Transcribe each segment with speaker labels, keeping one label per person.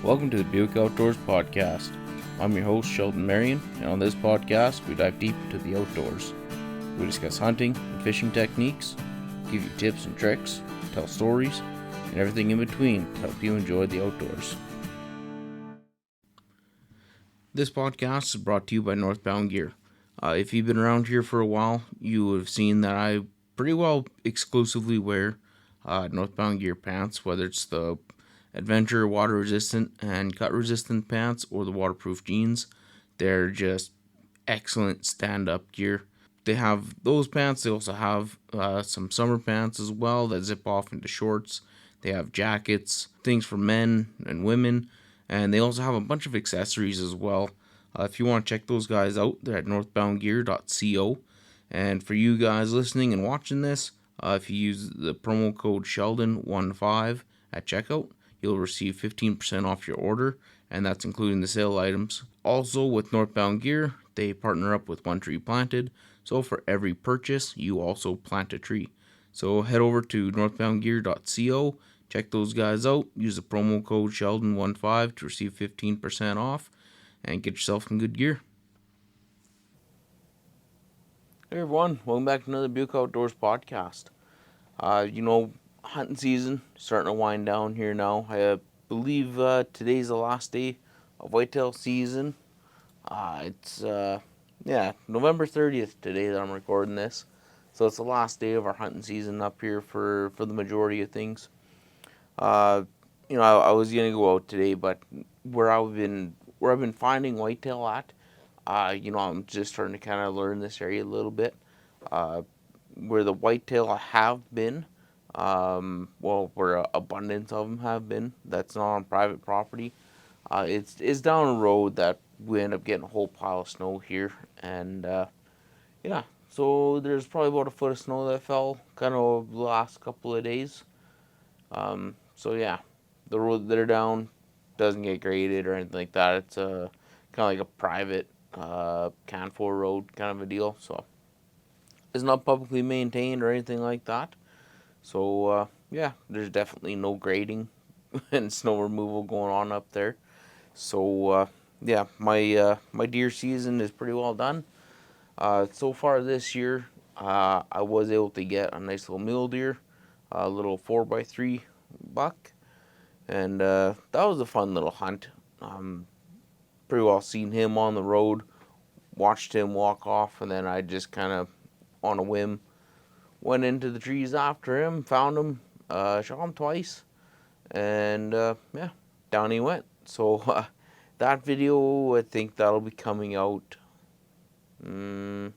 Speaker 1: Welcome to the Buick Outdoors Podcast. I'm your host, Sheldon Marion, and on this podcast, we dive deep into the outdoors. We discuss hunting and fishing techniques, give you tips and tricks, tell stories, and everything in between to help you enjoy the outdoors. This podcast is brought to you by Northbound Gear. If you've been around here for a while, you have seen that I pretty well exclusively wear Northbound Gear pants, whether it's the adventure water resistant and cut resistant pants or the waterproof jeans. They're just excellent stand-up gear. They have those pants. They also have some summer pants as well that zip off into shorts. They have jackets, things for men and women, and they also have a bunch of accessories as well. If you want to check those guys out, they're at northboundgear.co. And for you guys listening and watching this, if you use the promo code Sheldon15 at checkout, you'll receive 15% off your order, and that's including the sale items. Also, with Northbound Gear, they partner up with One Tree Planted, so for every purchase, you also plant a tree. So head over to northboundgear.co, check those guys out, use the promo code Sheldon15 to receive 15% off, and get yourself some good gear. Hey everyone, welcome back to another Buick Outdoors podcast. Hunting season starting to wind down here now. I believe today's the last day of whitetail season. It's November 30th today that I'm recording this, so it's the last day of our hunting season up here for the majority of things. I was gonna go out today, but where I've been finding whitetail at, I'm just starting to kind of learn this area a little bit. Where the whitetail have been. Where abundance of them have been, that's not on private property. It's down a road that we end up getting a whole pile of snow here, and so there's probably about a foot of snow that fell kind of the last couple of days. The road they're down doesn't get graded or anything like that. It's kind of like a private CanCooker road kind of a deal, so it's not publicly maintained or anything like that. So, there's definitely no grading and snow removal going on up there. So, my deer season is pretty well done. So far this year, I was able to get a nice little mule deer, a little 4x3 buck, and that was a fun little hunt. Pretty well seen him on the road, watched him walk off, and then I just kind of, on a whim, went into the trees after him, found him, shot him twice, and down he went. So that video, I think that'll be coming out a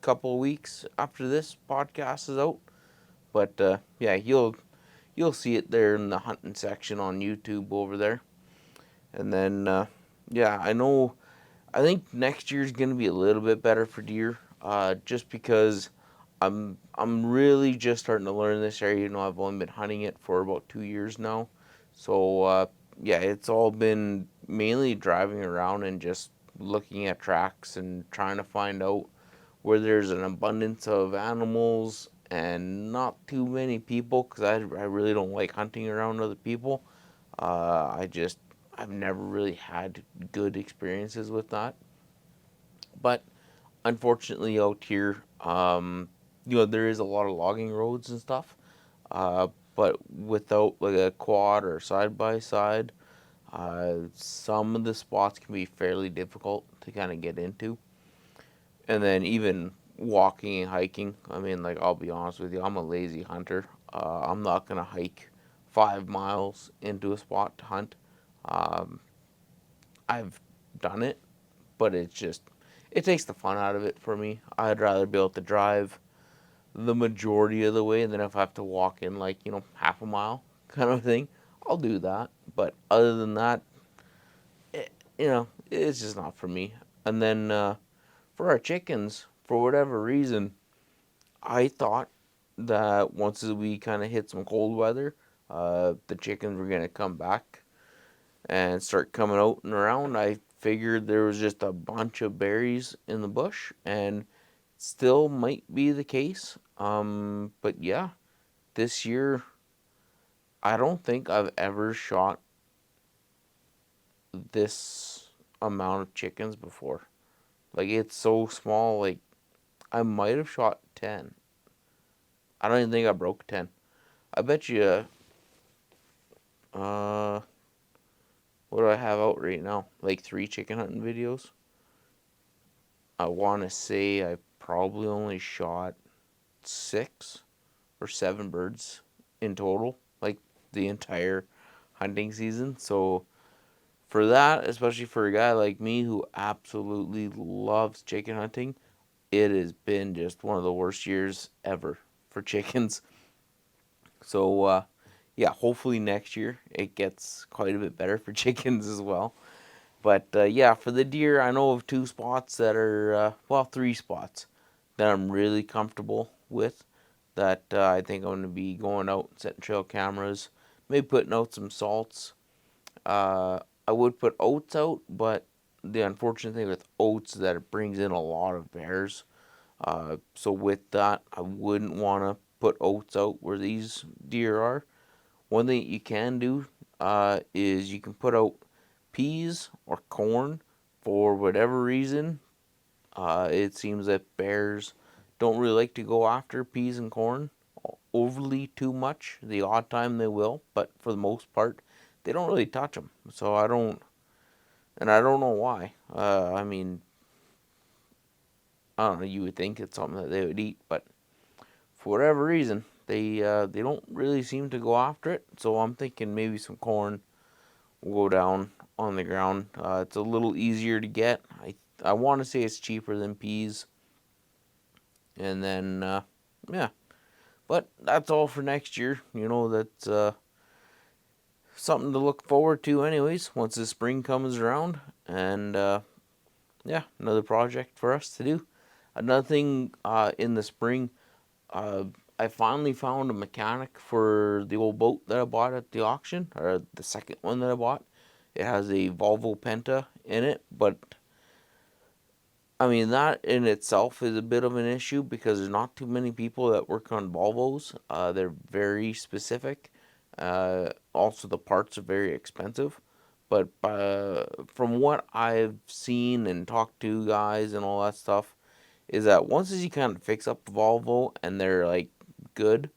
Speaker 1: couple of weeks after this podcast is out. But you'll see it there in the hunting section on YouTube over there. And then I think next year's gonna be a little bit better for deer. Just because I'm really just starting to learn this area. I've only been hunting it for about 2 years now. So, it's all been mainly driving around and just looking at tracks and trying to find out where there's an abundance of animals and not too many people, because I really don't like hunting around other people. I've never really had good experiences with that. But unfortunately out here, there is a lot of logging roads and stuff, but without like a quad or side-by-side, some of the spots can be fairly difficult to kind of get into. And then even walking and hiking, I'll be honest with you, I'm a lazy hunter. I'm not going to hike 5 miles into a spot to hunt. I've done it, but it takes the fun out of it for me. I'd rather be able to drive the majority of the way, and then if I have to walk in half a mile kind of thing, I'll do that. But other than that, it's just not for me. And then for our chickens, for whatever reason, I thought that once we kind of hit some cold weather, the chickens were going to come back and start coming out and around. I figured there was just a bunch of berries in the bush, and still might be the case. But yeah, this year, I don't think I've ever shot this amount of chickens before. Like, it's so small. Like, I might have shot 10. I don't even think I broke 10. I bet you, uh, what do I have out right now? Like 3 chicken hunting videos. I want to say I probably only shot 6 or 7 birds in total, like the entire hunting season. So for that, especially for a guy like me who absolutely loves chicken hunting, it has been just one of the worst years ever for chickens. So yeah, hopefully next year it gets quite a bit better for chickens as well. But yeah, for the deer, I know of 2 spots that are, well, 3 spots that I'm really comfortable with. That I think I'm going to be going out and setting trail cameras, maybe putting out some salts. I would put oats out, but the unfortunate thing with oats is that it brings in a lot of bears. So with that, I wouldn't want to put oats out where these deer are. One thing you can do is you can put out peas or corn. For whatever reason, it seems that bears don't really like to go after peas and corn overly too much. The odd time they will, but for the most part, they don't really touch them. So I don't, and I don't know why. I mean, I don't know. You would think it's something that they would eat, but for whatever reason, they don't really seem to go after it. So I'm thinking maybe some corn will go down on the ground. It's a little easier to get. I want to say it's cheaper than peas, and then yeah. But that's all for next year. You know, that's something to look forward to, anyways, once the spring comes around. And yeah, another project for us to do. Another thing in the spring, uh, I finally found a mechanic for the old boat that I bought at the auction, or the second one that I bought. It has a Volvo Penta in it, but I mean, that in itself is a bit of an issue because there's not too many people that work on Volvos. They're very specific. Also, the parts are very expensive. But from what I've seen and talked to guys and all that stuff, is that once you kind of fix up a Volvo and they're like good,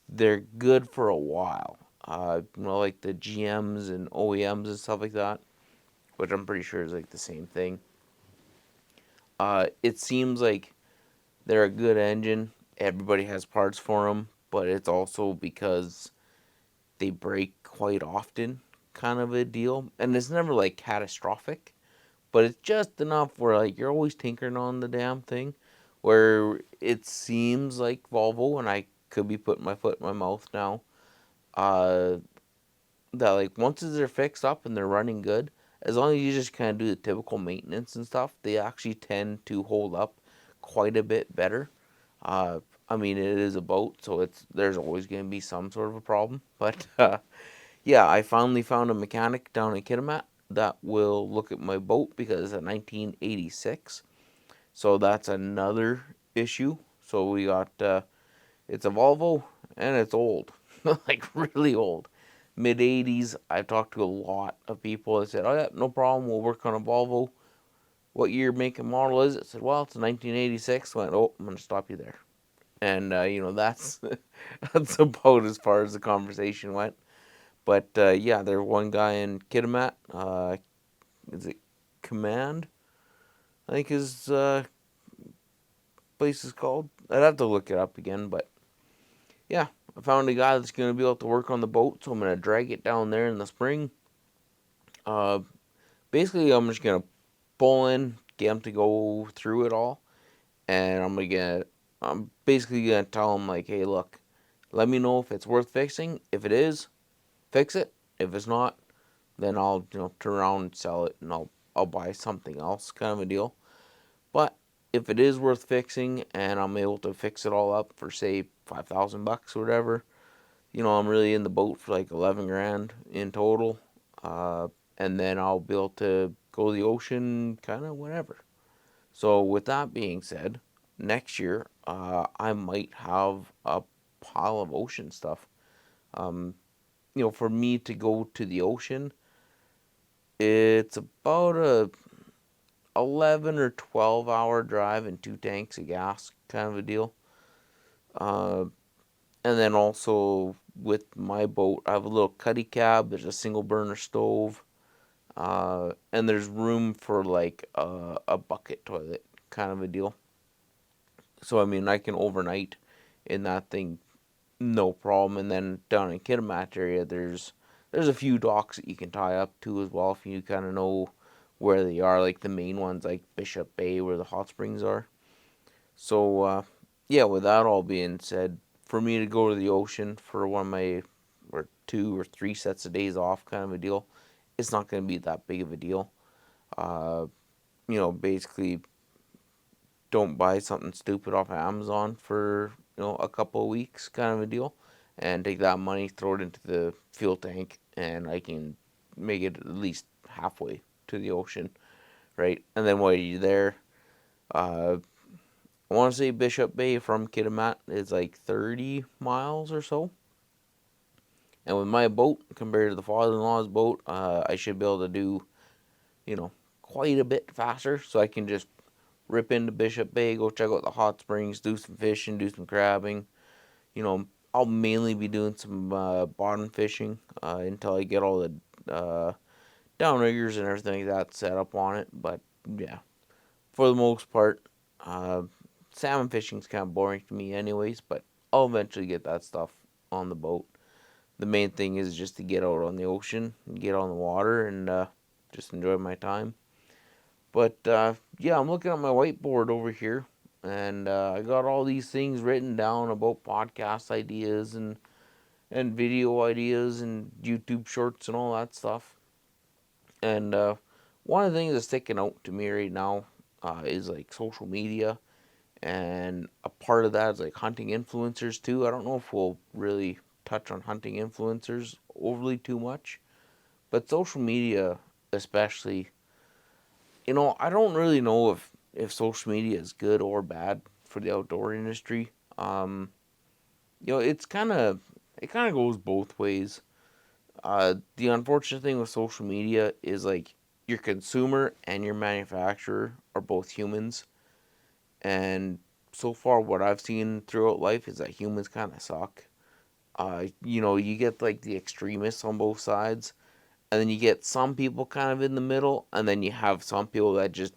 Speaker 1: they're good for a while. Like the GMs and OEMs and stuff like that, which I'm pretty sure is like the same thing. It seems like they're a good engine. Everybody has parts for them, but it's also because they break quite often, kind of a deal. And it's never like catastrophic, but it's just enough where like you're always tinkering on the damn thing. Where it seems like Volvo, and I could be putting my foot in my mouth now, uh, that like once they're fixed up and they're running good, as long as you just kind of do the typical maintenance and stuff, they actually tend to hold up quite a bit better. Uh, I mean, it is a boat, so there's always going to be some sort of a problem. But yeah, I finally found a mechanic down in Kitimat that will look at my boat because it's a 1986. So that's another issue. So we got it's a Volvo and it's old, like really old. Mid 80s. I've talked to a lot of people that said, "Oh yeah, no problem. We'll work on a Volvo. What year, make, and model is it?" I said, "Well, it's a 1986." I went, "Oh, I'm gonna stop you there." And that's that's about as far as the conversation went. But yeah, there's one guy in Kitimat. Is it Command? I think his place is called. I'd have to look it up again, but yeah, I found a guy that's gonna be able to work on the boat, so I'm gonna drag it down there in the spring. Uh, Basically, I'm just gonna pull in, get him to go through it all, and I'm basically gonna tell him like, hey, look, let me know if it's worth fixing. If it is, fix it. If it's not, then I'll turn around and sell it, and I'll buy something else, kind of a deal. But if it is worth fixing, and I'm able to fix it all up for say $5,000 or whatever, I'm really in the boat for like 11 grand in total. And then I'll be able to go to the ocean kind of whenever. So, with that being said, next year I might have a pile of ocean stuff. For me to go to the ocean, It's about a 11 or 12 hour drive and two tanks of gas kind of a deal. Uh, and then also with my boat, I have a little cuddy cab. There's a single burner stove, and there's room for like a bucket toilet kind of a deal. So I mean, I can overnight in that thing, no problem. And then down in Kitimat area, there's a few docks that you can tie up to as well if you kind of know where they are, like the main ones, like Bishop Bay, where the hot springs are. So yeah, with that all being said, for me to go to the ocean for one of my or two or three sets of days off, kind of a deal, it's not going to be that big of a deal. Uh, basically don't buy something stupid off of Amazon for a couple of weeks, kind of a deal, and take that money, throw it into the fuel tank, and I can make it at least halfway to the ocean, right? And then while you're there, uh, I want to say Bishop Bay from Kitimat is like 30 miles or so. And with my boat compared to the father-in-law's boat, I should be able to do, you know, quite a bit faster. So I can just rip into Bishop Bay, go check out the hot springs, do some fishing, do some crabbing. You know, I'll mainly be doing some bottom fishing until I get all the downriggers and everything like that set up on it. But yeah, for the most part, uh, salmon fishing's kind of boring to me, anyways. But I'll eventually get that stuff on the boat. The main thing is just to get out on the ocean, get on the water, and just enjoy my time. But yeah, I'm looking at my whiteboard over here, and I got all these things written down about podcast ideas and video ideas and YouTube shorts and all that stuff. And one of the things that's sticking out to me right now is like social media, and a part of that is like hunting influencers too. I don't know if we'll really touch on hunting influencers overly too much, but social media especially, I don't really know if social media is good or bad for the outdoor industry. It's it kind of goes both ways. The unfortunate thing with social media is like your consumer and your manufacturer are both humans, and so far what I've seen throughout life is that humans kind of suck. You get like the extremists on both sides, and then you get some people kind of in the middle, and then you have some people that just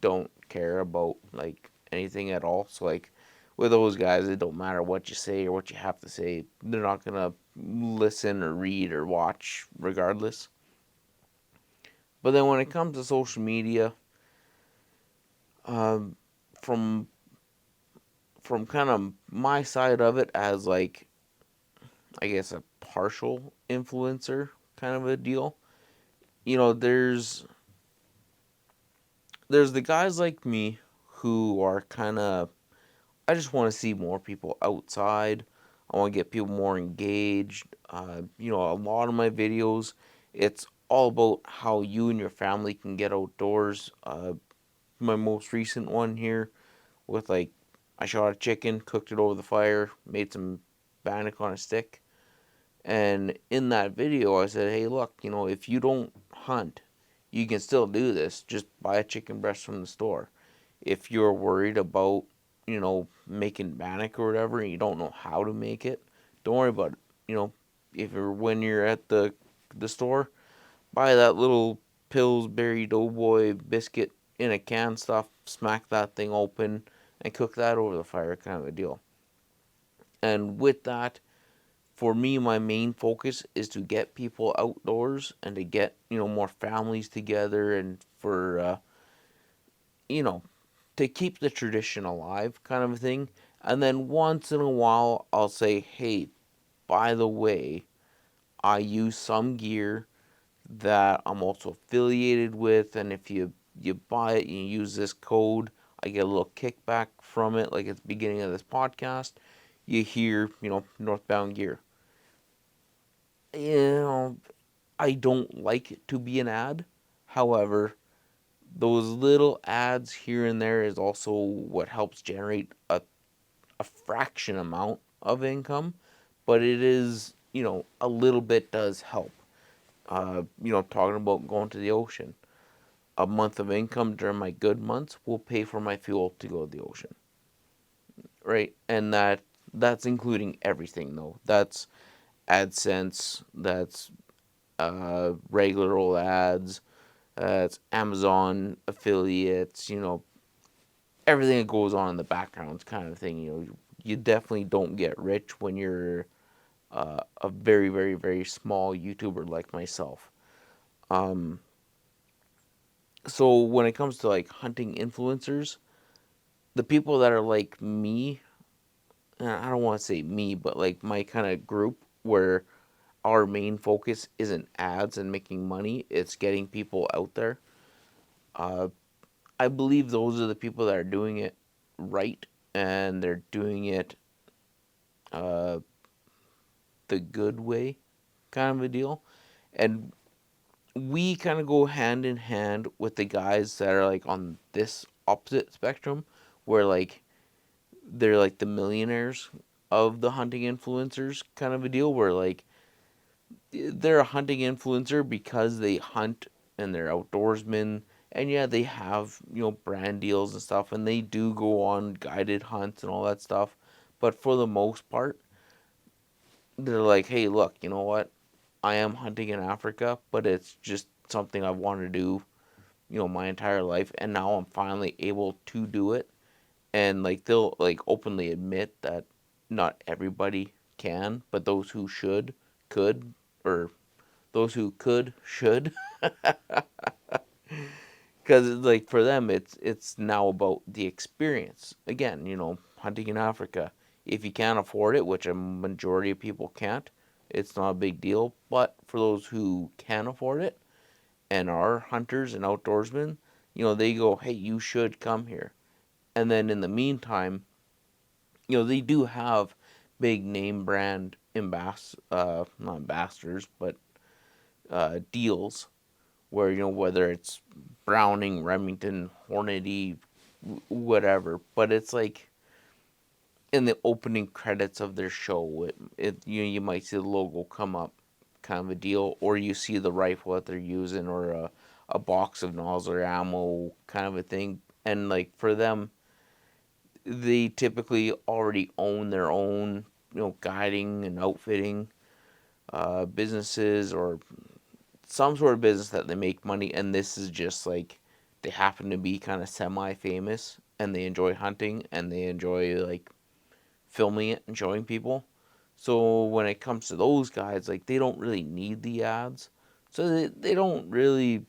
Speaker 1: don't care about like anything at all. So like with those guys, it don't matter what you say or what you have to say. They're not gonna listen or read or watch regardless. But then when it comes to social media, um, from from kind of my side of it as like I guess a partial influencer kind of a deal. There's the guys like me who are kind of I just want to see more people outside. I want to get people more engaged. A lot of my videos, it's all about how you and your family can get outdoors. My most recent one here with like, I shot a chicken, cooked it over the fire, made some bannock on a stick. And in that video, I said, hey, look, if you don't hunt, you can still do this. Just buy a chicken breast from the store. If you're worried about, making bannock or whatever, and you don't know how to make it, don't worry about it. If you're when you're at the store, buy that little Pillsbury Doughboy biscuit in a can, stuff, smack that thing open, and cook that over the fire, kind of a deal. And with that, for me, my main focus is to get people outdoors and to get more families together, and for you know to keep the tradition alive, kind of a thing. And then once in a while, I'll say, hey, by the way, I use some gear that I'm also affiliated with, and if you buy it and you use this code, I get a little kickback from it. Like at the beginning of this podcast, you hear Northbound Gear. You know, I don't like it to be an ad. However, those little ads here and there is also what helps generate a fraction amount of income, but it is, a little bit does help. talking about going to the ocean. A month of income during my good months will pay for my fuel to go to the ocean, right? And that's including everything though. That's AdSense, that's regular old ads, that's Amazon affiliates, everything that goes on in the background kind of thing. You definitely don't get rich when you're a very, very, very small YouTuber like myself. Um, so when it comes to like hunting influencers, the people that are like me, I don't want to say me, but like my kind of group where our main focus isn't ads and making money, it's getting people out there. Uh, I believe those are the people that are doing it right and they're doing it uh, the good way, kind of a deal. And we kind of go hand in hand with the guys that are like on this opposite spectrum, where like they're like the millionaires of the hunting influencers, kind of a deal, where like they're a hunting influencer because they hunt and they're outdoorsmen. And yeah, they have, brand deals and stuff, and they do go on guided hunts and all that stuff. But for the most part, they're like, hey, look, you know what? I am hunting in Africa, but it's just something I've wanted to do, my entire life. And now I'm finally able to do it. And like, they'll like openly admit that not everybody can, but those who should, could, or those who could, should. Because like for them it's now about the experience again, hunting in Africa. If you can't afford it, which a majority of people can't, it's not a big deal. But for those who can afford it and are hunters and outdoorsmen, they go, hey, you should come here. And then in the meantime, they do have big name brand not ambassadors, but deals where, whether it's Browning, Remington, Hornady, whatever. But it's like in the opening credits of their show, you might see the logo come up, kind of a deal, or you see the rifle that they're using, or a box of nozzle or ammo, kind of a thing. And like for them, they typically already own their own, guiding and outfitting businesses, or some sort of business that they make money. And this is just like they happen to be kind of semi famous and they enjoy hunting and they enjoy like filming it and showing people. So when it comes to those guys, like they don't really need the ads. So they don't really,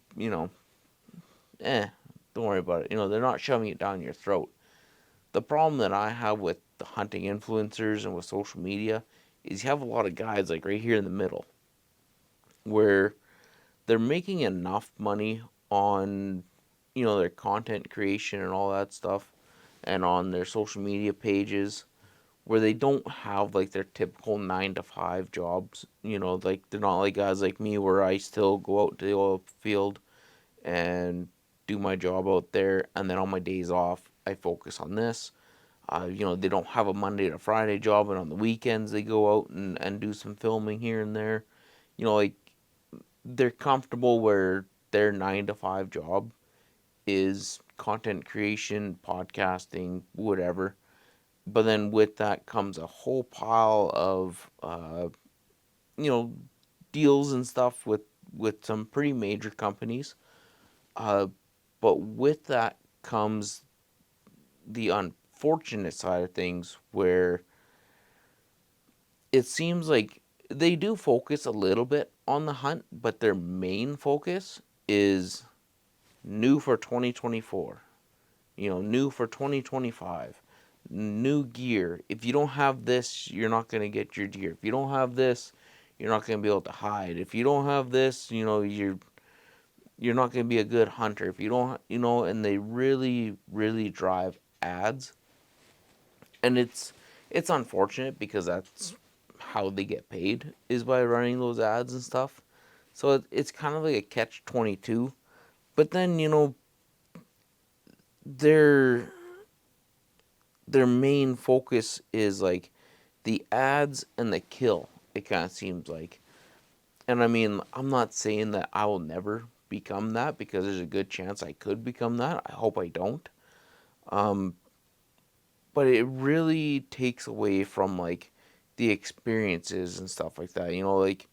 Speaker 1: eh, don't worry about it. They're not shoving it down your throat. The problem that I have with the hunting influencers and with social media is you have a lot of guys like right here in the middle where they're making enough money on, their content creation and all that stuff and on their social media pages where they don't have like their typical 9 to 5 jobs. Like they're not like guys like me where I still go out to the oil field and do my job out there, and then on my days off I focus on this. They don't have a Monday to Friday job, and on the weekends they go out and do some filming here and there. Like they're comfortable where their 9 to 5 job is content creation, podcasting, whatever. But then with that comes a whole pile of you know deals and stuff with some pretty major companies. Uh, but with that comes the unfortunate side of things where it seems like they do focus a little bit on the hunt, but their main focus is new for 2024. New for 2025. New gear. If you don't have this, you're not going to get your deer. If you don't have this, you're not going to be able to hide. If you don't have this, you're not going to be a good hunter. If you don't, and they really really drive ads. And it's unfortunate because that's how they get paid, is by running those ads and stuff. So it's kind of like a catch 22. But then, their their main focus is like the ads and the kill. It kind of seems like, And I mean, I'm not saying that I will never become that, because there's a good chance I could become that. I hope I don't. Um, but it really takes away from like the experiences and stuff like that. Like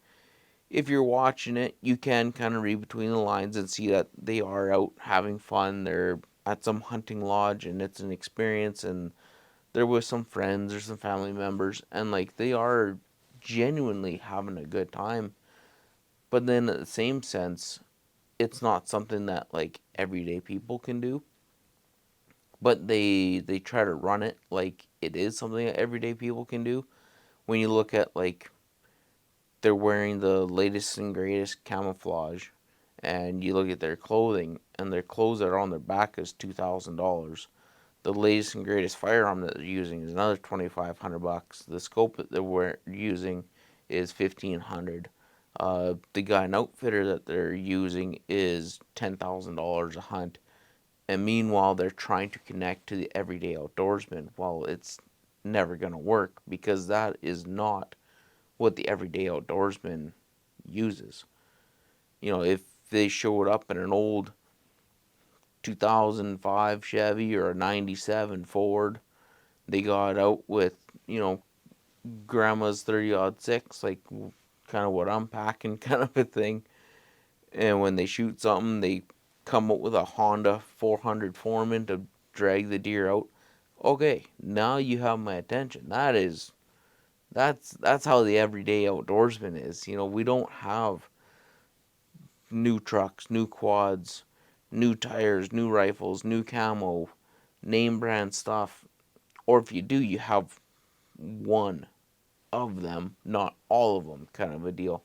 Speaker 1: if you're watching it, you can kind of read between the lines and see that they are out having fun. They're at some hunting lodge and it's an experience, and they're with some friends or some family members, and like they are genuinely having a good time. But then at the same sense, it's not something that like everyday people can do. But they try to run it like it is something that everyday people can do. When you look at like they're wearing the latest and greatest camouflage, and you look at their clothing, and their clothes that are on their back is $2,000. The latest and greatest firearm that they're using is another $2,500. The scope that they're using is $1,500. The gun outfitter that they're using is $10,000 a hunt. And meanwhile, they're trying to connect to the everyday outdoorsman. Well, it's never going to work, because that is not what the everyday outdoorsman uses. If they showed up in an old 2005 Chevy or a 97 Ford, they got out with, you know, grandma's 30-06, like kind of what I'm packing, kind of a thing. And when they shoot something, they come up with a Honda 400 Foreman to drag the deer out. Okay, now you have my attention. That's how the everyday outdoorsman is. We don't have new trucks, new quads, new tires, new rifles, new camo, name brand stuff. Or if you do, you have one of them, not all of them, kind of a deal.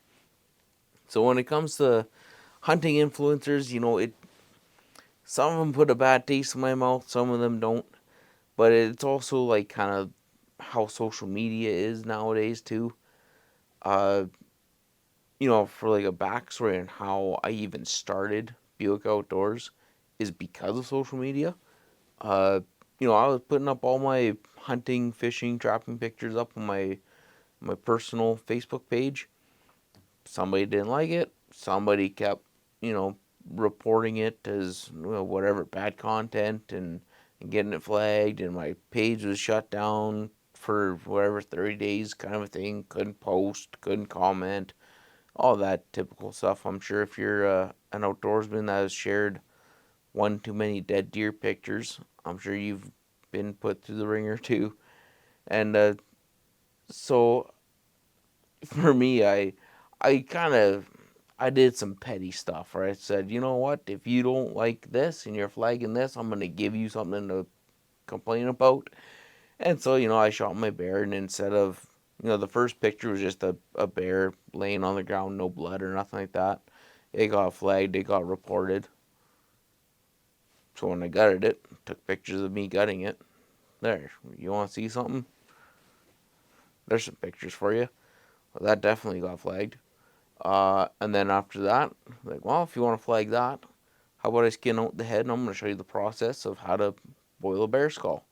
Speaker 1: So when it comes to hunting influencers, it some of them put a bad taste in my mouth, some of them don't. But it's also like kind of how social media is nowadays too. Uh, for like a backstory on how I even started Buick Outdoors is because of social media. Uh, I was putting up all my hunting, fishing, trapping pictures up on my personal Facebook page. Somebody didn't like it. Somebody kept, you know, reporting it as whatever bad content, and getting it flagged, and my page was shut down for whatever 30 days, kind of a thing. Couldn't post, couldn't comment, all that typical stuff. I'm sure if you're an outdoorsman that has shared one too many dead deer pictures, I'm sure you've been put through the ringer too. And so for me, I kind of I did some petty stuff. Where I said, you know what? If you don't like this and you're flagging this, I'm gonna give you something to complain about. And so I shot my bear, and instead of the first picture was just a bear laying on the ground, no blood or nothing like that. It got flagged. It got reported. So when I gutted it, took pictures of me gutting it. There, you want to see something? There's some pictures for you. Well, that definitely got flagged. And then after that, like, well, if you want to flag that, how about I skin out the head, and I'm going to show you the process of how to boil a bear skull.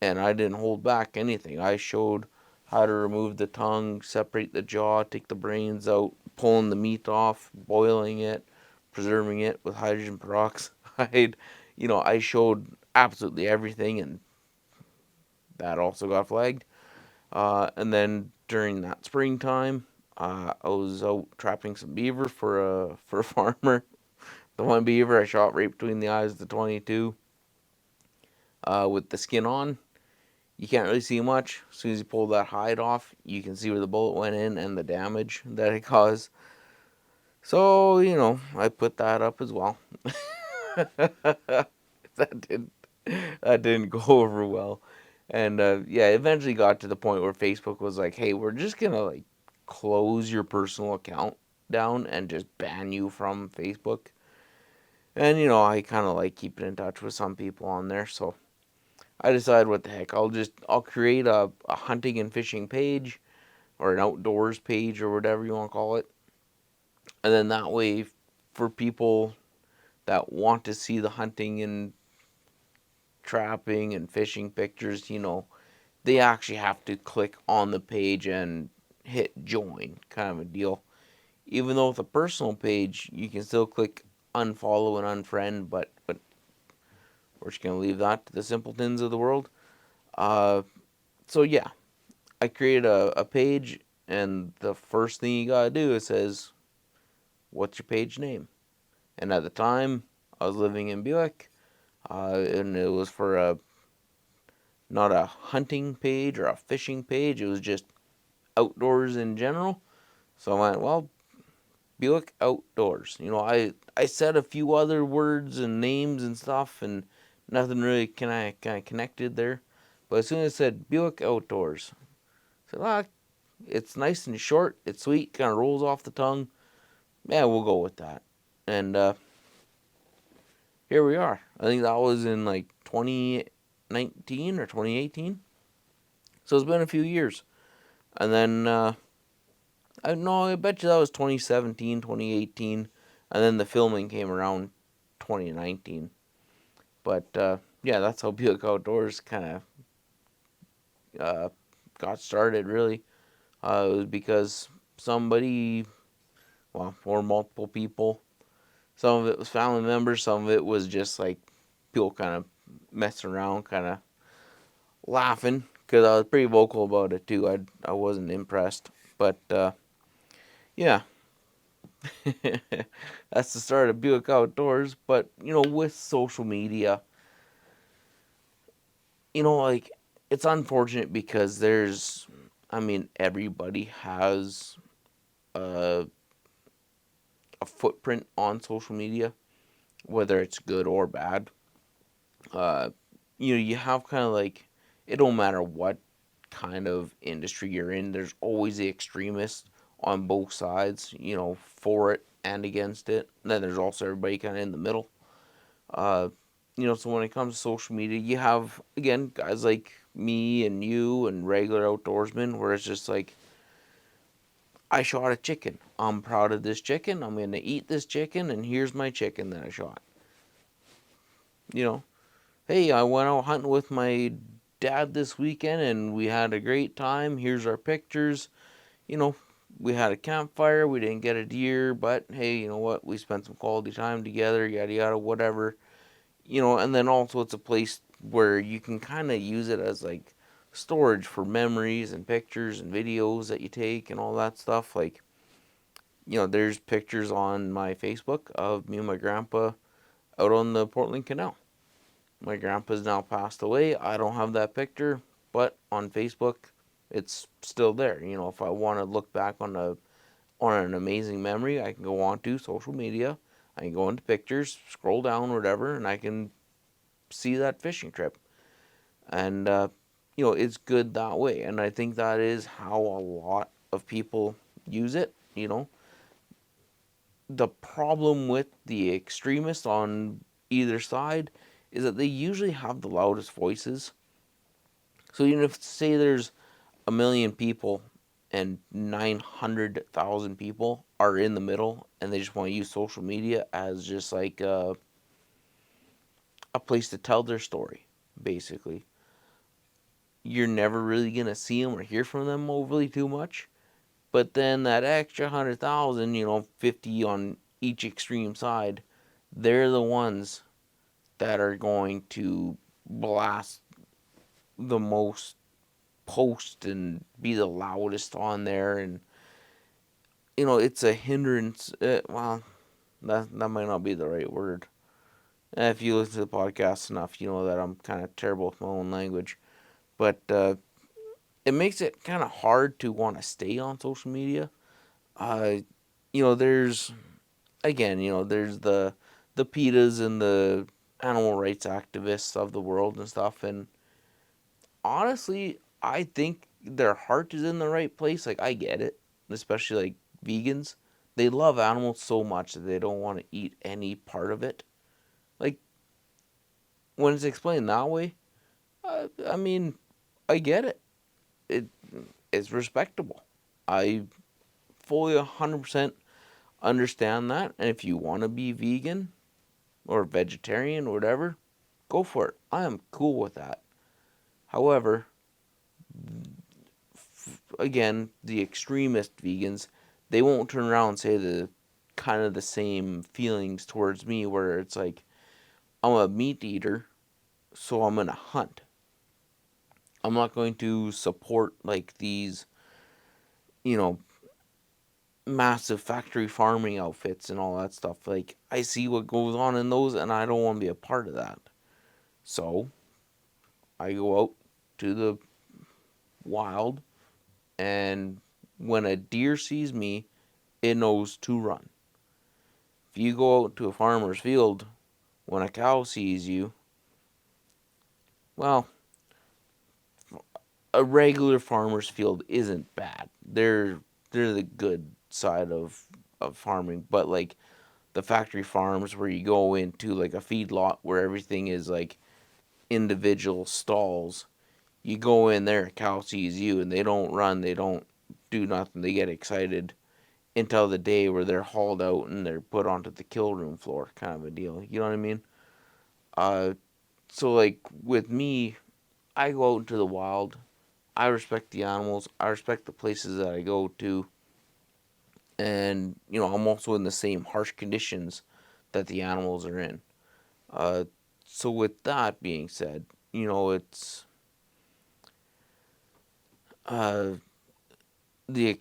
Speaker 1: And I didn't hold back anything. I showed how to remove the tongue, separate the jaw, take the brains out, pulling the meat off, boiling it, preserving it with hydrogen peroxide. I showed absolutely everything, and that also got flagged. And then during that springtime, I was out trapping some beaver for a farmer. The one beaver I shot right between the eyes of the 22, with the skin on. You can't really see much. As soon as you pull that hide off, you can see where the bullet went in and the damage that it caused. So I put that up as well. that didn't that didn't go over well. And yeah, it eventually got to the point where Facebook was like, "Hey, we're just gonna like close your personal account down and just ban you from Facebook." And I kind of like keeping in touch with some people on there, so I decided, what the heck, I'll create a hunting and fishing page, or an outdoors page, or whatever you want to call it, and then that way, for people that want to see the hunting and trapping and fishing pictures, they actually have to click on the page and hit join, kind of a deal. Even though with a personal page, you can still click unfollow and unfriend, but we're just gonna leave that to the simpletons of the world. Uh, so yeah, I created a page, and the first thing you gotta do, it says, "What's your page name?" And at the time, I was living in Buick, and it was for a not a hunting page or a fishing page. It was just outdoors in general. So I went, well, Buick Outdoors. I said a few other words and names and stuff, and nothing really kind of connected there. But as soon as I said Buick Outdoors, I said, ah, it's nice and short. It's sweet. Kind of rolls off the tongue. Yeah, we'll go with that. And here we are. I think that was in like 2019 or 2018. So it's been a few years. And then I know I bet you that was 2017, 2018, and then the filming came around 2019. But yeah, that's how Buick Outdoors kind of uh, got started. Really, it was because somebody, well, or multiple people. Some of it was family members. Some of it was just like people kind of messing around, kind of laughing because I was pretty vocal about it too. I wasn't impressed, but yeah, that's the start of Buick Outdoors. But with social media, like it's unfortunate because I mean, everybody has a, a footprint on social media, whether it's good or bad. Uh, you have kind of like, it don't matter what kind of industry you're in, there's always the extremists on both sides, for it and against it. And then there's also everybody kind of in the middle. Uh, so when it comes to social media, you have, again, guys like me and you and regular outdoorsmen where it's just like, I shot a chicken. I'm proud of this chicken. I'm going to eat this chicken, and here's my chicken that I shot. You know, hey, I went out hunting with my dad this weekend, and we had a great time. Here's our pictures. You know, we had a campfire. We didn't get a deer, but hey, you know what? We spent some quality time together, yada yada, whatever. And then also it's a place where you can kind of use it as like storage for memories and pictures and videos that you take and all that stuff. Like, there's pictures on my Facebook of me and my grandpa out on the Portland Canal. My grandpa's now passed away. I don't have that picture, but on Facebook, it's still there. If I want to look back on an amazing memory, I can go on to social media. I can go into pictures, scroll down, or whatever, and I can see that fishing trip. And it's good that way. And I think that is how a lot of people use it. The problem with the extremists on either side is that they usually have the loudest voices. So even if, say, there's a million people and 900,000 people are in the middle and they just want to use social media as just like a place to tell their story, basically, you're never really going to see them or hear from them overly too much. But then that extra 100,000, 50 on each extreme side, they're the ones that are going to blast the most post and be the loudest on there. And, it's a hindrance. Well, that might not be the right word. If you listen to the podcast enough, you know that I'm kind of terrible with my own language. But it makes it kind of hard to want to stay on social media. Uh, there's, again, there's the PETAs and the animal rights activists of the world and stuff. And honestly, I think their heart is in the right place. Like, I get it, especially like vegans. They love animals so much that they don't want to eat any part of it. Like, when it's explained that way, I mean, I get it. It it's respectable. I fully 100% understand that. And if you want to be vegan or vegetarian or whatever, go for it. I am cool with that. However, again, the extremist vegans, they won't turn around and say the kind of the same feelings towards me, where it's like, I'm a meat eater, so I'm gonna hunt. I'm not going to support like these, you know, massive factory farming outfits and all that stuff. Like, I see what goes on in those, and I don't want to be a part of that. So I go out to the wild, and when a deer sees me, it knows to run. If you go out to a farmer's field, when a cow sees you, well, a regular farmer's field isn't bad. They're the good side of farming, but like the factory farms where you go into like a feed lot where everything is like individual stalls, you go in there, a cow sees you, and they don't run, they don't do nothing, they get excited until the day where they're hauled out and they're put onto the kill room floor, kind of a deal. You know what I mean? Uh, so like with me, I go out into the wild. I respect the animals. I respect the places that I go to, and I'm also in the same harsh conditions that the animals are in. Uh, so with that being said, it's uh, the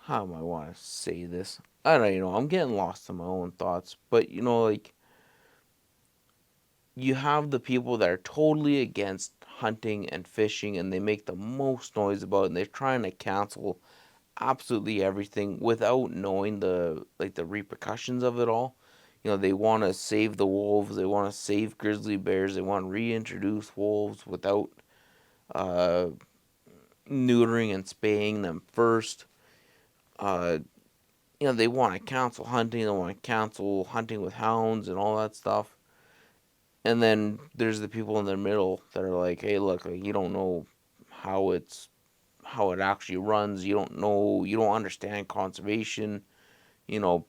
Speaker 1: how do I want to say this? I don't know. I'm getting lost in my own thoughts, but like you have the people that are totally against hunting and fishing, and they make the most noise about it, and they're trying to cancel absolutely everything without knowing the repercussions of it all. They want to save the wolves, they want to save grizzly bears, they want to reintroduce wolves without uh, neutering and spaying them first. Uh, they want to cancel hunting, they want to cancel hunting with hounds and all that stuff. And then there's the people in the middle that are like, hey, look, like, you don't know how it actually runs. You don't know, you don't understand conservation. You know,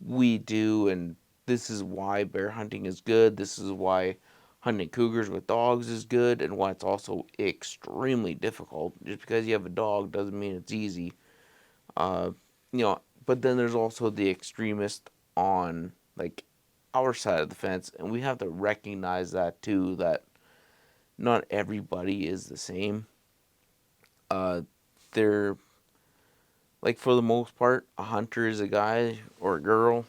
Speaker 1: we do, and this is why bear hunting is good. This is why hunting cougars with dogs is good, and why it's also extremely difficult. Just because you have a dog doesn't mean it's easy. Uh, but then there's also the extremist on like our side of the fence, and we have to recognize that too. That not everybody is the same. Uh, they're like, for the most part, a hunter is a guy or a girl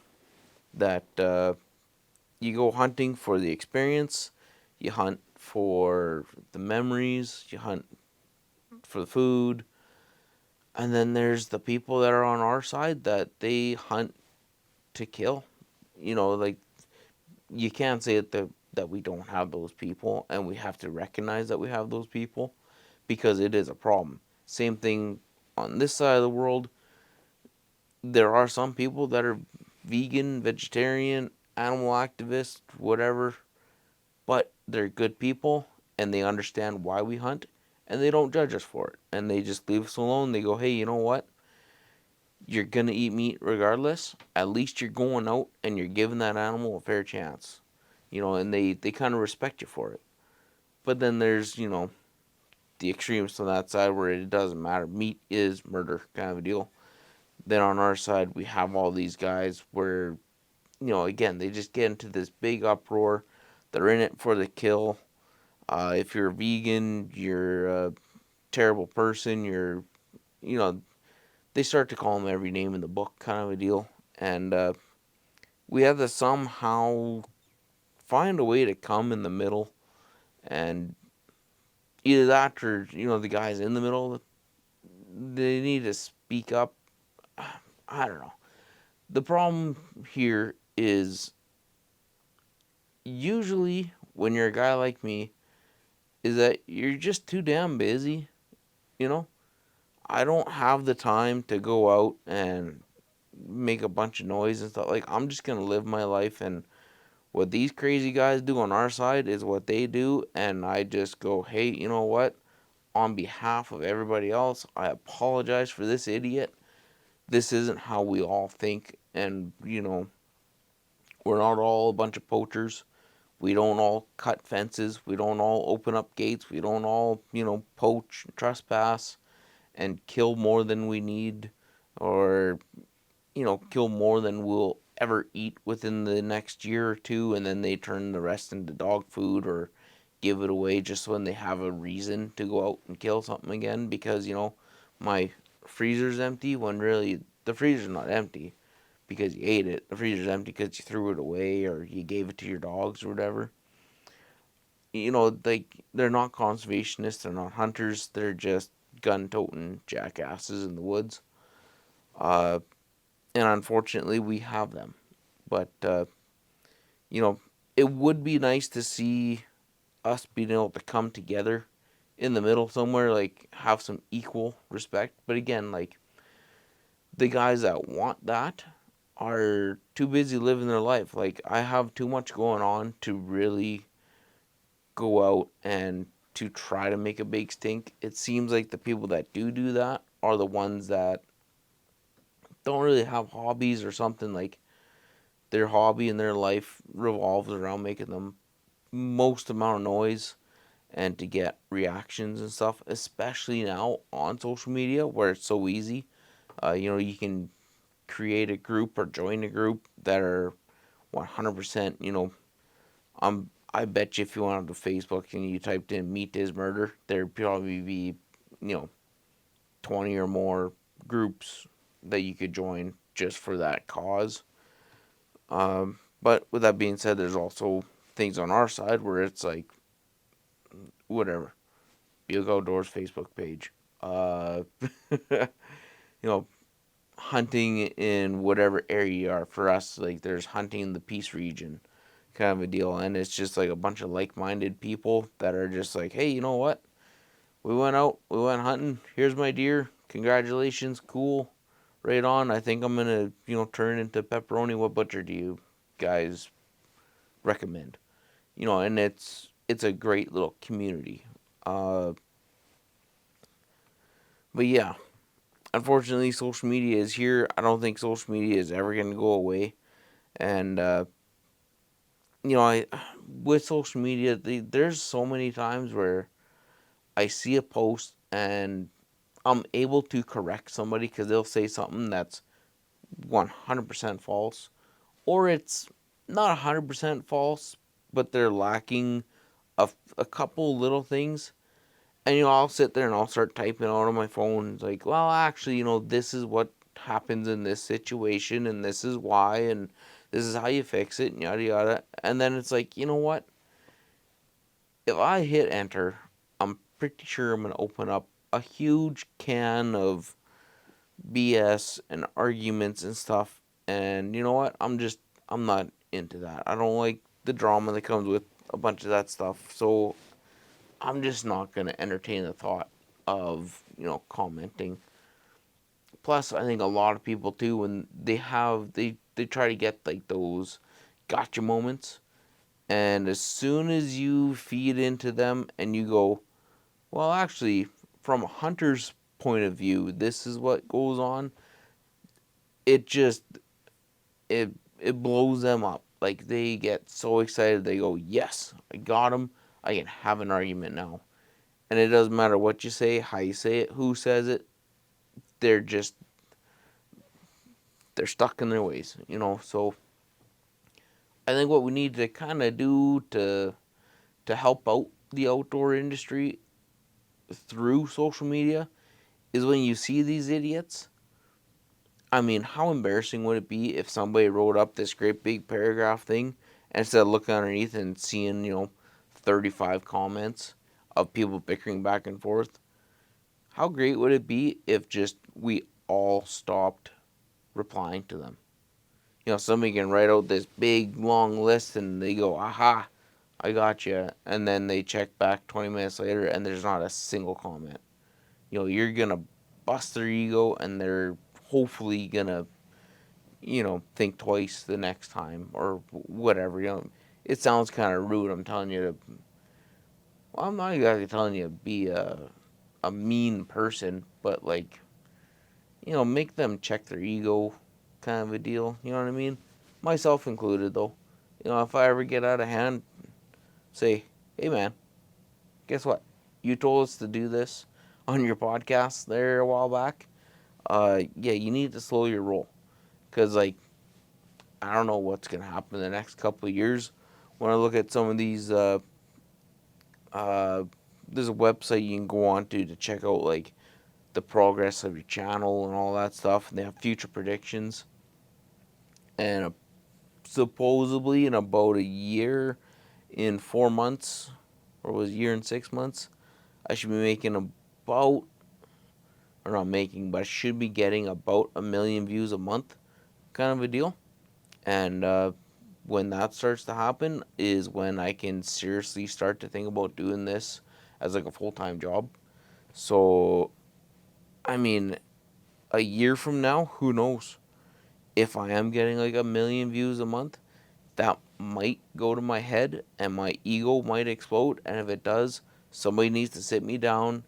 Speaker 1: that you go hunting for the experience, you hunt for the memories, you hunt for the food, and then there's the people that are on our side that they hunt to kill. Like, you can't say that we don't have those people, and we have to recognize that we have those people because it is a problem. Same thing on this side of the world. There are some people that are vegan, vegetarian, animal activists, whatever, but they're good people and they understand why we hunt and they don't judge us for it. And they just leave us alone. They go, hey, you know what? You're going to eat meat regardless. At least you're going out and you're giving that animal a fair chance. And they kind of respect you for it. But then there's, the extremes on that side where it doesn't matter. Meat is murder, kind of a deal. Then on our side, we have all these guys where, again, they just get into this big uproar. They're in it for the kill. If you're a vegan, you're a terrible person. You know, they start to call them every name in the book, kind of a deal. And we have to somehow find a way to come in the middle. And either that or, the guys in the middle, they need to speak up. I don't know. The problem here is usually when you're a guy like me, is that you're just too damn busy, you know? I don't have the time to go out and make a bunch of noise and stuff. Like, I'm just gonna live my life, and what these crazy guys do on our side is what they do, and I just go, hey, you know what? On behalf of everybody else, I apologize for this idiot. This isn't how we all think, and we're not all a bunch of poachers. We don't all cut fences. We don't all open up gates. We don't all, poach, trespass, and kill more than we need. or kill more than we'll ever eat within the next year or two, and then they turn the rest into dog food or give it away just when they have a reason to go out and kill something again because my freezer's empty when really the freezer's not empty because you ate it. The freezer's empty because you threw it away or you gave it to your dogs or whatever. Like they're not conservationists, they're not hunters, they're just gun-toting jackasses in the woods. Uh, and unfortunately, we have them. But you know, it would be nice to see us being able to come together in the middle somewhere, like have some equal respect. But again, like the guys that want that are too busy living their life. Like I have too much going on to really go out and to try to make a big stink. It seems like the people that do that are the ones that don't really have hobbies or something. Like their hobby and their life revolves around making the most amount of noise and to get reactions and stuff, especially now on social media where it's so easy. You can create a group or join a group that are 100%, I bet you if you went onto Facebook and you typed in Meet His Murder, there'd probably be, you know, 20 or more groups that you could join just for that cause. But with that being said, there's also things on our side where it's like, whatever. Bug Outdoors Facebook page. You know, hunting in whatever area you are. For us, like, there's hunting in the Peace region kind of a deal. And it's just like a bunch of like minded people that are just like, hey, you know what? We went out, we went hunting. Here's my deer. Congratulations. Cool. Right on. I think I'm going to, turn into pepperoni. What butcher do you guys recommend? And it's a great little community. Uh, but yeah, unfortunately, social media is here. I don't think social media is ever going to go away. And I with social media, there's so many times where I see a post and I'm able to correct somebody because they'll say something that's 100% false, or it's not 100% false, but they're lacking a couple little things. And I'll sit there and I'll start typing out on my phone, like, well, actually, this is what happens in this situation, and this is why, and this is how you fix it, and yada yada. And then it's like, you know what? If I hit enter, I'm pretty sure I'm gonna open up a huge can of BS and arguments and stuff. And you know what? I'm not into that. I don't like the drama that comes with a bunch of that stuff. So I'm just not gonna entertain the thought of commenting. Plus, I think a lot of people too, when they try to get like those gotcha moments, and as soon as you feed into them and you go, well, actually, from a hunter's point of view, this is what goes on. It just it blows them up. Like they get so excited, they go, "Yes, I got him. I can have an argument now." And it doesn't matter what you say, how you say it, who says it. They're just they're stuck in their ways. So I think what we need to kind of do to help out the outdoor industry through social media is when you see these idiots. I mean, how embarrassing would it be if somebody wrote up this great big paragraph thing and instead of looking underneath and seeing, 35 comments of people bickering back and forth? How great would it be if just we all stopped replying to them? Somebody can write out this big long list and they go, aha, I got you. And then they check back 20 minutes later and there's not a single comment. You're going to bust their ego and they're hopefully going to think twice the next time or whatever. It sounds kind of rude. I'm telling you to. Well, I'm not exactly telling you to be a mean person, but like, make them check their ego, kind of a deal. You know what I mean? Myself included, though. If I ever get out of hand, say, hey man, guess what? You told us to do this on your podcast there a while back. yeah, you need to slow your roll. Because, like, I don't know what's going to happen in the next couple of years. When I look at some of these, uh, there's a website you can go on to check out, like, the progress of your channel and all that stuff. And they have future predictions. And supposedly in about a year, in 4 months, or was it a year and 6 months, I should be making about, or not making, but I should be getting about 1 million views a month, kind of a deal. And when that starts to happen is when I can seriously start to think about doing this as like a full-time job. So, I mean, a year from now, who knows? If I am getting like 1 million views a month, that might go to my head and my ego might explode. And if it does, somebody needs to sit me down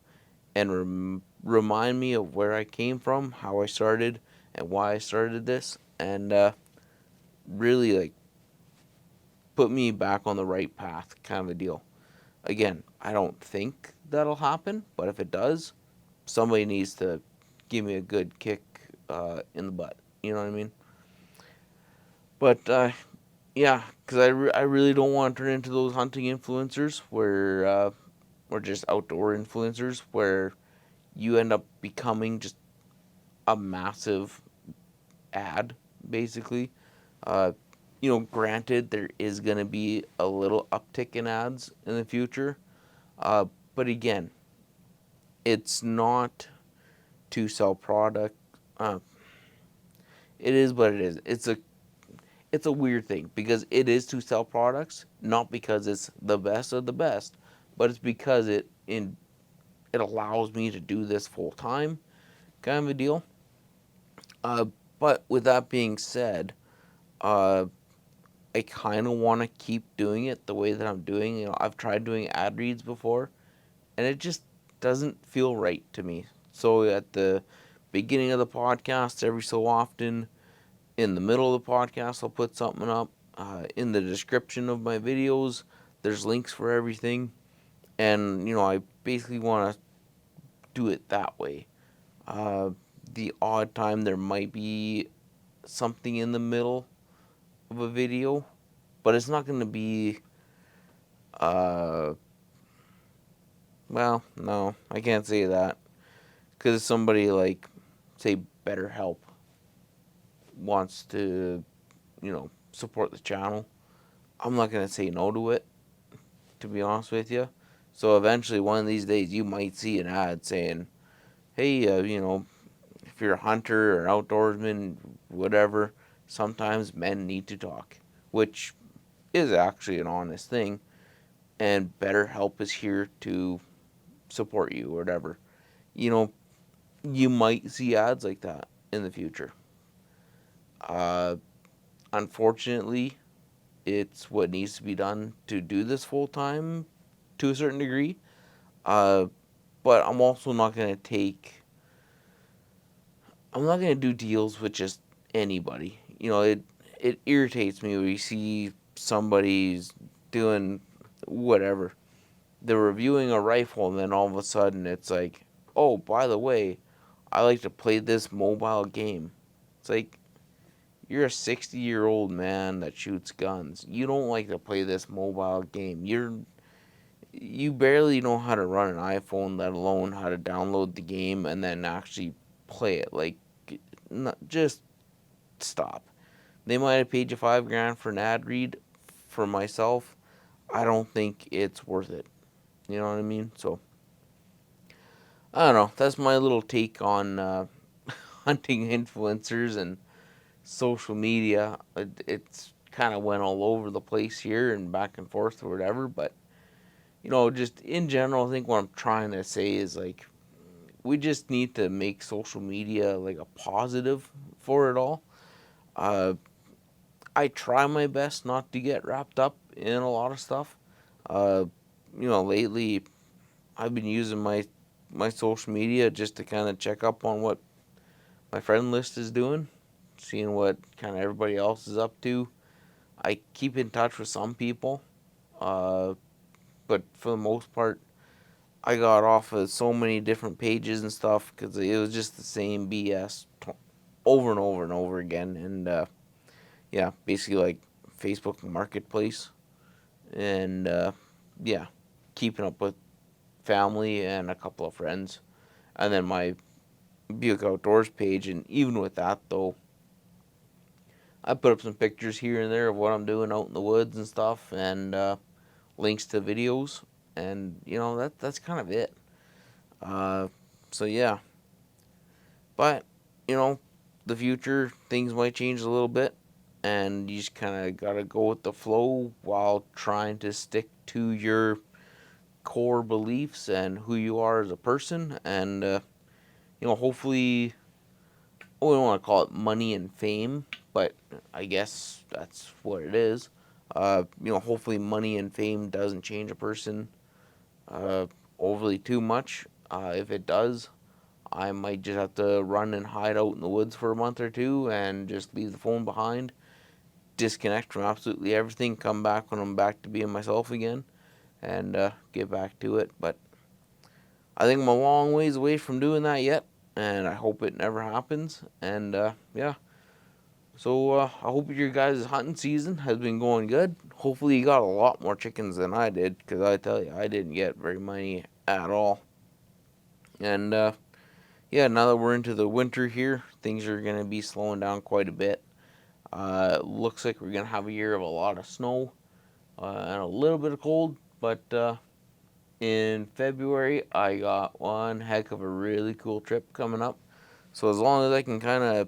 Speaker 1: and remind me of where I came from, how I started, and why I started this, and really like put me back on the right path, kind of a deal. Again, I don't think that'll happen, but if it does, somebody needs to give me a good kick in the butt. You know what I mean? But yeah, because I really don't want to turn into those hunting influencers where, or just outdoor influencers where you end up becoming just a massive ad, basically. Uh, granted, there is going to be a little uptick in ads in the future. But again, it's not to sell product. Uh, it is what it is. It's a weird thing because it is to sell products, not because it's the best of the best, but it's because it allows me to do this full time, kind of a deal. Uh, but with that being said, uh, I kind of want to keep doing it the way that I'm doing. I've tried doing ad reads before, and it just doesn't feel right to me. So at the beginning of the podcast, every so often, in the middle of the podcast, I'll put something up. In the description of my videos, there's links for everything, and I basically want to do it that way. Uh, the odd time there might be something in the middle of a video, but it's not going to be. Uh, well, no, I can't say that because somebody like, say, BetterHelp wants to, support the channel. I'm not going to say no to it, to be honest with you. So eventually, one of these days, you might see an ad saying, hey, if you're a hunter or outdoorsman, whatever, sometimes men need to talk, which is actually an honest thing. And BetterHelp is here to support you or whatever. You know, you might see ads like that in the future. Uh, Unfortunately, it's what needs to be done to do this full time to a certain degree. Uh, but I'm also not going to I'm not going to do deals with just anybody. It irritates me when you see somebody's doing whatever. They're reviewing a rifle, and then all of a sudden it's like, oh, by the way, I like to play this mobile game. It's like, you're a 60-year-old man that shoots guns. You don't like to play this mobile game. You barely know how to run an iPhone, let alone how to download the game and then actually play it. Like, just stop. They might have paid you $5,000 for an ad read. For myself, I don't think it's worth it. You know what I mean? So I don't know. That's my little take on hunting influencers and social media. It's kind of went all over the place here and back and forth or whatever. But just in general, I think what I'm trying to say is like we just need to make social media like a positive for it all. Uh, I try my best not to get wrapped up in a lot of stuff. Uh, Lately I've been using my social media just to kind of check up on what my friend list is doing, seeing what kind of everybody else is up to. I keep in touch with some people, uh, but for the most part, I got off of so many different pages and stuff because it was just the same BS over and over and over again. And yeah, basically like Facebook Marketplace, and yeah, keeping up with family and a couple of friends, and then my Buick Outdoors page. And even with that though, I put up some pictures here and there of what I'm doing out in the woods and stuff, and links to videos, and that's kind of it. Uh, so yeah, but you know, the future things might change a little bit, and you just kind of gotta go with the flow while trying to stick to your core beliefs and who you are as a person, and hopefully, we don't want to call it money and fame, but I guess that's what it is. Hopefully, money and fame doesn't change a person uh, overly too much. If it does, I might just have to run and hide out in the woods for a month or two and just leave the phone behind, disconnect from absolutely everything, come back when I'm back to being myself again, and get back to it. But I think I'm a long ways away from doing that yet, and I hope it never happens. And yeah, so I hope your guys' hunting season has been going good. Hopefully you got a lot more chickens than I did, because I tell you, I didn't get very many at all. And yeah, now that we're into the winter here, things are going to be slowing down quite a bit. Looks like we're going to have a year of a lot of snow and a little bit of cold, but in February, I got one heck of a really cool trip coming up. So as long as I can kind of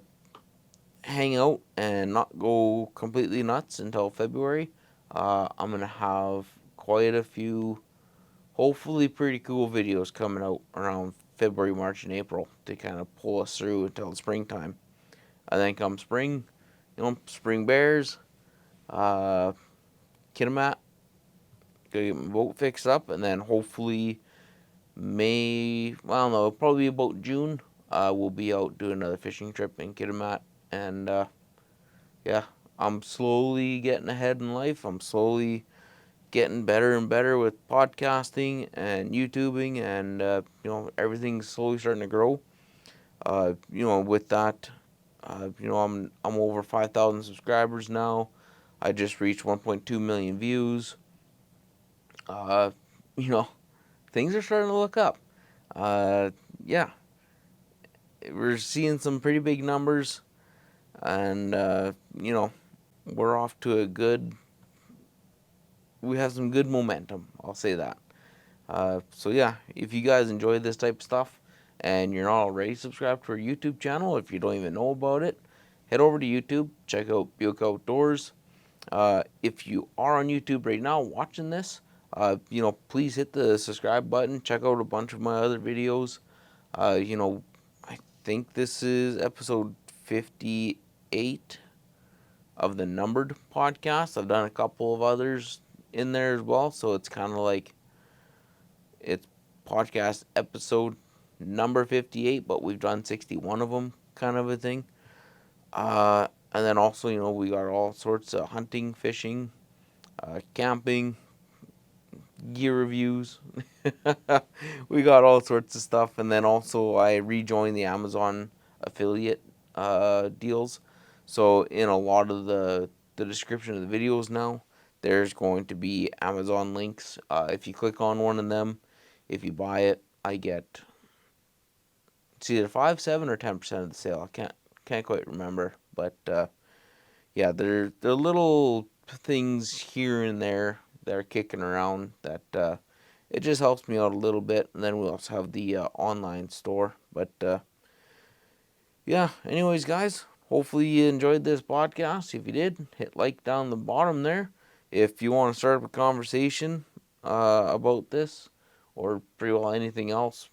Speaker 1: hang out and not go completely nuts until February, I'm going to have quite a few, hopefully pretty cool videos coming out around February, March, and April to kind of pull us through until the springtime. I think come spring, spring bears, uh, Kitimat, gonna get my boat fixed up, and then hopefully May, well, I don't know, probably about June, we'll be out doing another fishing trip in Kitimat, and yeah, I'm slowly getting ahead in life. I'm slowly getting better and better with podcasting and YouTubing, and everything's slowly starting to grow. With that, I'm over 5,000 subscribers now. I just reached 1.2 million views. Uh, you know, things are starting to look up. Uh, yeah, we're seeing some pretty big numbers, and we're off to a good. We have some good momentum. I'll say that. So yeah, if you guys enjoy this type of stuff and you're not already subscribed to our YouTube channel, if you don't even know about it, head over to YouTube, check out Buick Outdoors. If you are on YouTube right now watching this, please hit the subscribe button. Check out a bunch of my other videos. I think this is episode 58 of the numbered podcast. I've done a couple of others in there as well, so it's kind of like it's podcast episode number 58, but we've done 61 of them, kind of a thing. And then also, we got all sorts of hunting, fishing, camping, gear reviews. We got all sorts of stuff. And then also, I rejoined the Amazon affiliate deals. So, in a lot of the description of the videos now, there's going to be Amazon links. If you click on one of them, if you buy it, I get, it's either 5, 7, or 10% of the sale. I can't quite remember, but yeah, they're little things here and there that are kicking around that it just helps me out a little bit. And then we also have the online store. But yeah, anyways, guys, hopefully you enjoyed this podcast. If you did, hit like down the bottom there. If you want to start up a conversation about this or pretty well anything else,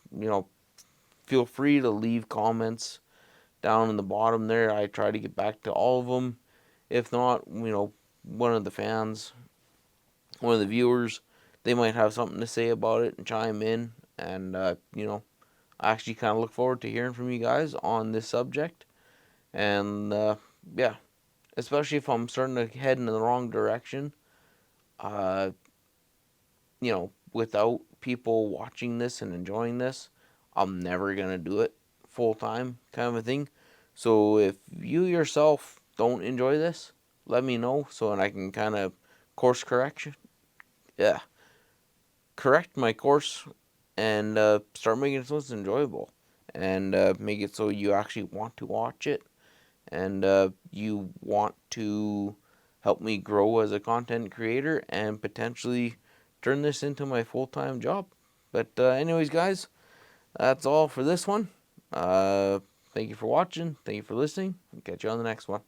Speaker 1: feel free to leave comments down in the bottom there. I try to get back to all of them. If not, one of the fans, one of the viewers, they might have something to say about it and chime in. And, I actually kind of look forward to hearing from you guys on this subject. And, yeah, especially if I'm starting to head in the wrong direction, without people watching this and enjoying this, I'm never gonna do it full time, kind of a thing. So if you yourself don't enjoy this, let me know so I can kind of course correction. Yeah, correct my course and start making it so it's enjoyable and make it so you actually want to watch it and you want to help me grow as a content creator and potentially turn this into my full-time job. But anyways, guys, that's all for this one. Uh, Thank you for watching. Thank you for listening. Catch you on the next one.